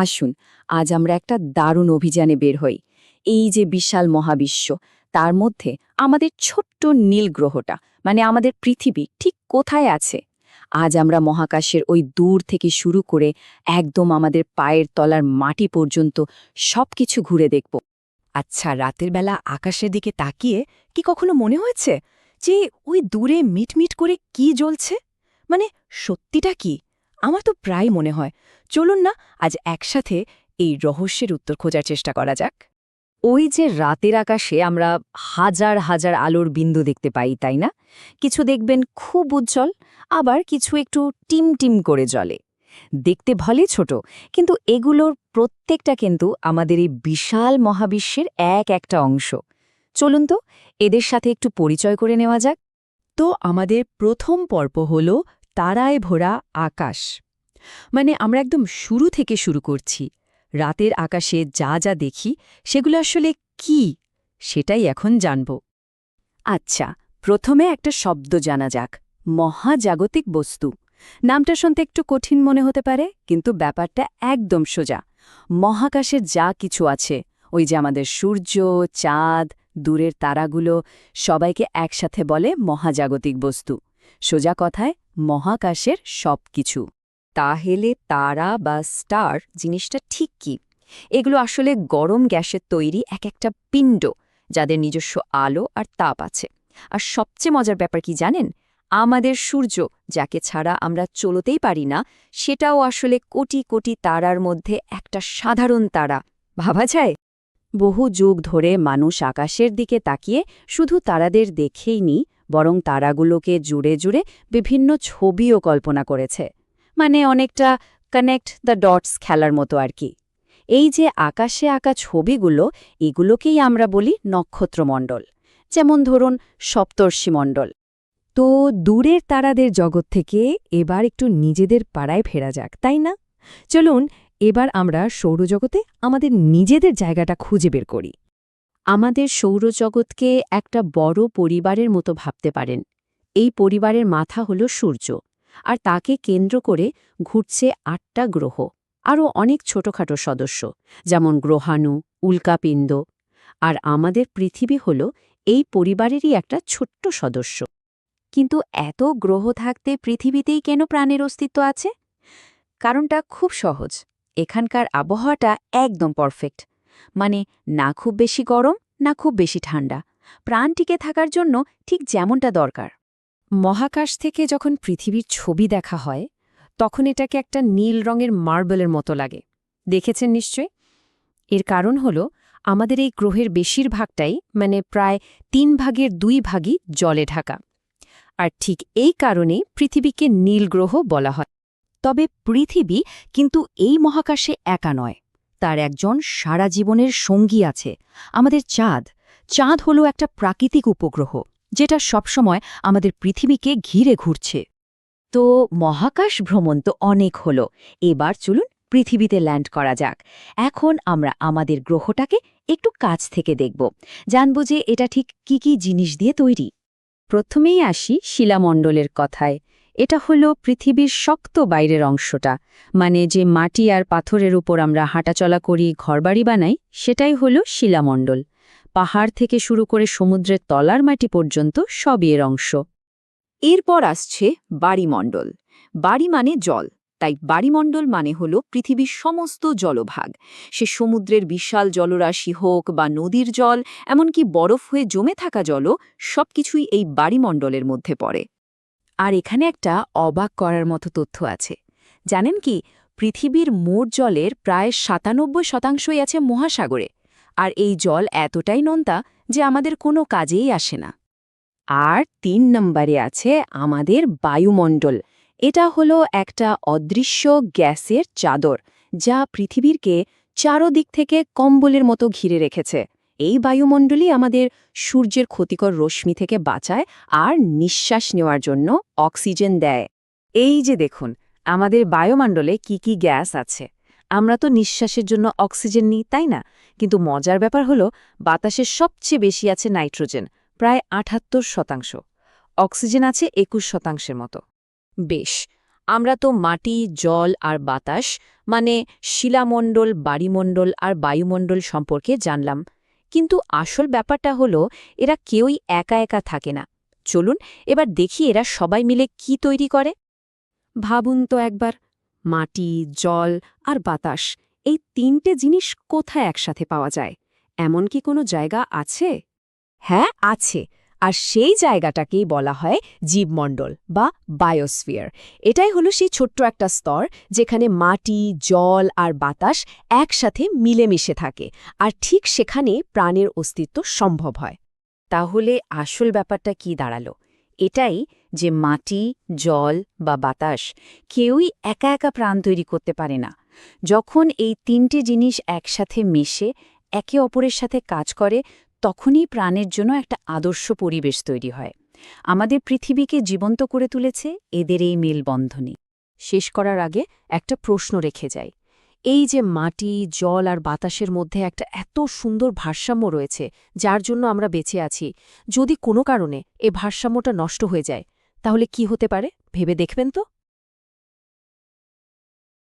আসুন আজ আমরা একটা দারুণ অভিযানে বের হই। এই যে বিশাল মহাবিশ্ব, তার মধ্যে আমাদের ছোট্ট নীল গ্রহটা মানে আমাদের পৃথিবী ঠিক কোথায় আছে। আজ আমরা মহাকাশের ওই দূর থেকে শুরু করে একদম আমাদের পায়ের তলার মাটি পর্যন্ত সবকিছু ঘুরে দেখব। আচ্ছা, রাতের বেলা আকাশের দিকে তাকিয়ে কি কখনো মনে হয়েছে যে ওই দূরে মিটমিট করে কি জ্বলছে? মানে সত্যিটা কি? আমার তো প্রায় মনে হয়। চলুন না আজ একসাথে এই রহস্যের উত্তর খোঁজার চেষ্টা করা যাক। ওই যে রাতের আকাশে আমরা হাজার হাজার আলোর বিন্দু দেখতে পাই, তাই না? কিছু দেখবেন খুব উজ্জ্বল, আবার কিছু একটু টিম টিম করে জ্বলে। দেখতে ভলে ছোট, কিন্তু এগুলোর প্রত্যেকটা কিন্তু আমাদের এই বিশাল মহাবিশ্বের একটা অংশ। চলুন তো এদের সাথে একটু পরিচয় করে নেওয়া যাক। তো আমাদের প্রথম পর্ব হল তারায় ভরা আকাশ। মানে আমরা একদম শুরু থেকে শুরু করছি। রাতের আকাশে যা যা দেখি সেগুলো আসলে কি, সেটাই এখন জানব। আচ্ছা, প্রথমে একটা শব্দ জানা যাক, মহাজাগতিক বস্তু। নামটা শুনতে একটু কঠিন মনে হতে পারে, কিন্তু ব্যাপারটা একদম সোজা। মহাকাশের যা কিছু আছে, ওই যে আমাদের সূর্য, চাঁদ, দূরের তারাগুলো, সবাইকে একসাথে বলে মহাজাগতিক বস্তু। সোজা কথায় মহাকাশের সব কিছু। তাহলে তারা বা স্টার জিনিসটা ঠিক কি? এগুলো আসলে গরম গ্যাসের তৈরি একটা পিণ্ড, যাদের নিজস্ব আলো আর তাপ আছে। আর সবচেয়ে মজার ব্যাপার কি জানেন? আমাদের সূর্য, যাকে ছাড়া আমরা চলতেই পারি না, সেটাও আসলে কোটি কোটি তারার মধ্যে একটা সাধারণ তারা। ভাবা যায়? বহু যুগ ধরে মানুষ আকাশের দিকে তাকিয়ে শুধু তারাদের দেখেই নি, বরং তারাগুলোকে জুড়ে জুড়ে বিভিন্ন ছবিও কল্পনা করেছে। মানে অনেকটা কানেক্ট দ্য ডটস খেলার মতো আর কি। এই যে আকাশে আঁকা ছবিগুলো, এগুলোকেই আমরা বলি নক্ষত্রমণ্ডল। যেমন ধরুন সপ্তর্ষিমণ্ডল। তো দূরের তারাদের জগৎ থেকে এবার একটু নিজেদের পাড়ায় ফেরা যাক, তাই না? চলুন এবার আমরা সৌরজগতে আমাদের নিজেদের জায়গাটা খুঁজে বের করি। আমাদের সৌরজগৎকে একটা বড় পরিবারের মতো ভাবতে পারেন। এই পরিবারের মাথা হল সূর্য, আর তাকে কেন্দ্র করে ঘুরছে ৮টা গ্রহ, আরও অনেক ছোটখাটো সদস্য, যেমন গ্রহাণু, উল্কাপিণ্ড। আর আমাদের পৃথিবী হল এই পরিবারেরই একটা ছোট্ট সদস্য। কিন্তু এত গ্রহ থাকতে পৃথিবীতেই কেন প্রাণের অস্তিত্ব আছে? কারণটা খুব সহজ। এখানকার আবহাওয়াটা একদম পারফেক্ট। মানে না খুব বেশি গরম, না খুব বেশি ঠান্ডা। প্রাণ টিকে থাকার জন্য ঠিক যেমনটা দরকার। মহাকাশ থেকে যখন পৃথিবীর ছবি দেখা হয়, তখন এটাকে একটা নীল রঙের মার্বেলের মতো লাগে। দেখেছেন নিশ্চয়? এর কারণ হল আমাদের এই গ্রহের বেশিরভাগটাই, মানে প্রায় 3/2 জলে ঢাকা। আর ঠিক এই কারণেই পৃথিবীকে নীল গ্রহ বলা হয়। তবে পৃথিবী কিন্তু এই মহাকাশে একা নয়। তার একজন সারা জীবনের সঙ্গী আছে, আমাদের চাঁদ। চাঁদ হলো একটা প্রাকৃতিক উপগ্রহ, যেটা সবসময় আমাদের পৃথিবীকে ঘিরে ঘুরছে। তো মহাকাশ ভ্রমণ তো অনেক হলো, এবার চলুন পৃথিবীতে ল্যান্ড করা যাক। এখন আমরা আমাদের গ্রহটাকে একটু কাছ থেকে দেখব, জানব যে এটা ঠিক কি কি জিনিস দিয়ে তৈরি। প্রথমেই আসি শিলামণ্ডলের কথায়। এটা হলো পৃথিবীর শক্ত বাইরের অংশটা, মানে যে মাটি আর পাথরের উপর আমরা হাঁটাচলা করি, ঘরবাড়ি বানাই, সেটাই হলো শিলামণ্ডল। পাহাড় থেকে শুরু করে সমুদ্রের তলার মাটি পর্যন্ত সবই এর অংশ। এরপর আসছে বাড়িমণ্ডল। বাড়ি মানে জল, তাই বাড়িমণ্ডল মানে হল পৃথিবীর সমস্ত জলভাগ। সে সমুদ্রের বিশাল জলরাশি হোক বা নদীর জল, এমনকি বরফ হয়ে জমে থাকা জলও, সবকিছুই এই বাড়িমণ্ডলের মধ্যে পড়ে। আর এখানে একটা অবাক করার মতো তথ্য আছে। জানেন কি, পৃথিবীর মোট জলের প্রায় ৯৭% আছে মহাসাগরে। আর এই জল এতটাই নোনতা যে আমাদের কোনো কাজেই আসে না। আর ৩ নম্বরে আছে আমাদের বায়ুমণ্ডল। এটা হলো একটা অদৃশ্য গ্যাসের চাদর, যা পৃথিবীরকে চারদিক থেকে কম্বলের মতো ঘিরে রেখেছে। এই বায়ুমণ্ডলই আমাদের সূর্যের ক্ষতিকর রশ্মি থেকে বাঁচায় আর নিঃশ্বাস নেওয়ার জন্য অক্সিজেন দেয়। এই যে দেখুন, আমাদের বায়ুমণ্ডলে কি কি গ্যাস আছে। আমরা তো নিঃশ্বাসের জন্য অক্সিজেন নিই, তাই না? কিন্তু মজার ব্যাপার হলো, বাতাসের সবচেয়ে বেশি আছে নাইট্রোজেন, প্রায় ৭৮%। অক্সিজেন আছে ২১%-এর মতো। বেশ, আমরা তো মাটি, জল আর বাতাস মানে শিলামণ্ডল, বাড়িমণ্ডল আর বায়ুমণ্ডল সম্পর্কে জানলাম, কিন্তু আসল ব্যাপারটা হলো এরা কেউই একা একা থাকে না। চলুন এবার দেখি এরা সবাই মিলে কি তৈরি করে। ভাবুন তো একবার, মাটি, জল আর বাতাস, এই তিনটে জিনিস কোথায় একসাথে পাওয়া যায়? এমন কি কোনো জায়গা আছে? হ্যাঁ, আছে। আর সেই জায়গাটাকেই বলা হয় জীবমণ্ডল বা বায়োস্ফিয়ার। এটাই হলো সেই ছোট্ট একটা স্তর যেখানে মাটি, জল আর বাতাস একসাথে মিলেমিশে থাকে, আর ঠিক সেখানে প্রাণের অস্তিত্ব সম্ভব হয়। তাহলে আসল ব্যাপারটা কি দাঁড়ালো? এটাই যে মাটি, জল বা বাতাস কেউই একা একা প্রাণ তৈরি করতে পারে না। যখন এই তিনটে জিনিস একসাথে মিশে একে অপরের সাথে কাজ করে, তখনই প্রাণের জন্য একটা আদর্শ পরিবেশ তৈরি হয়। আমাদের পৃথিবীকে জীবন্ত করে তুলেছে এদের এই মেলবন্ধনই। শেষ করার আগে একটা প্রশ্ন রেখে যাই। এই যে মাটি, জল আর বাতাসের মধ্যে একটা এত সুন্দর ভারসাম্য রয়েছে, যার জন্য আমরা বেঁচে আছি, যদি কোনো কারণে এ ভারসাম্যটা নষ্ট হয়ে যায়, তাহলে কি হতে পারে ভেবে দেখবেন তো?